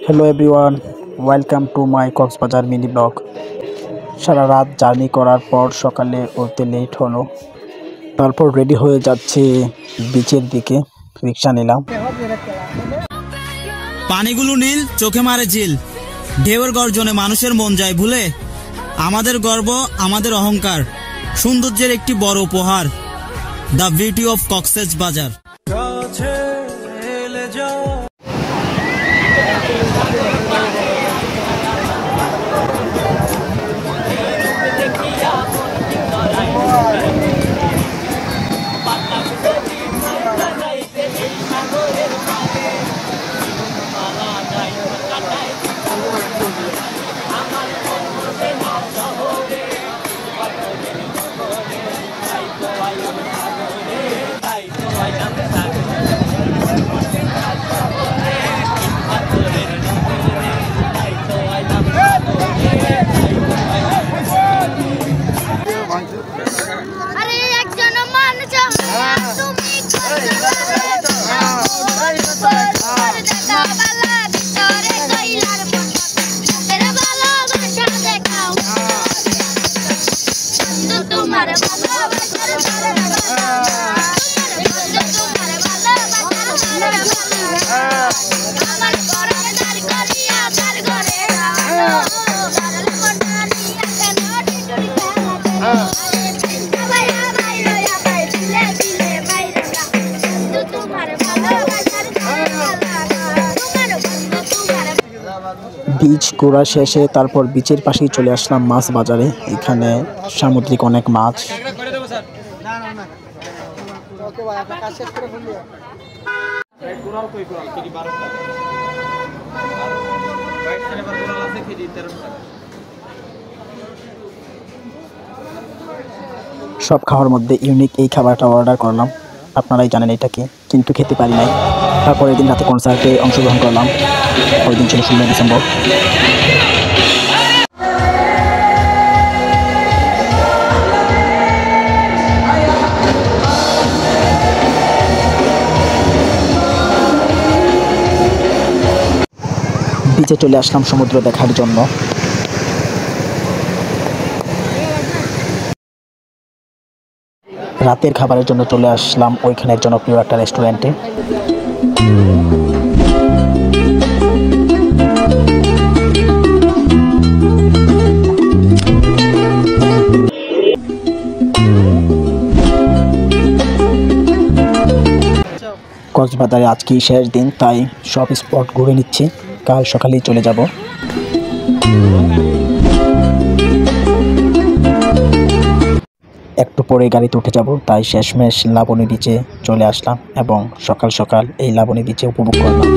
Hello everyone, welcome to my Cox's Bazar mini blog. সারা রাত journey করার পর সকালে উঠতে লেট হলো, তারপর রেডি হয়ে যাচ্ছি বিচের দিকে। রিক্সা নিলাম। পানিগুলো নীল, চোখে মারে ঝিল, ঢেউয়ের গর্জনে মানুষের মন যায় ভুলে। আমাদের গর্ব, আমাদের অহংকার, সৌন্দর্যের একটি বড় উপহার, the beauty of Cox's Bazar. Beach ঘোরা শেষে তারপর বিচের পাশেই চলে আসলাম মাছ বাজারে। এখানে সামুদ্রিক অনেক মাছ। সব খাওয়ার মধ্যে ইউনিক এই খাবারটা অর্ডার করলাম। আপনারাই জানেন এটা কি, কিন্তু খেতে পারি নাই। তারপরের দিন রাতে কনসার্টে অংশগ্রহণ করলাম। ওই দিন ছিল 16 ডিসেম্বর। বিচে চলে আসলাম সমুদ্র দেখার জন্য। রাতের খাবারের জন্য চলে আসলাম ওইখানের জনপ্রিয় একটা রেস্টুরেন্টে। কক্সবাজারে আজকেই শেষ দিন, তাই সব স্পট ঘুরে নিচ্ছি। কাল সকালেই চলে যাব। একটু পরে গাড়িতে উঠে যাব, তাই শেষমেশ লাবণী বিচে চলে আসলাম এবং সকাল সকাল এই লাবণী বিচে উপভোগ করলাম।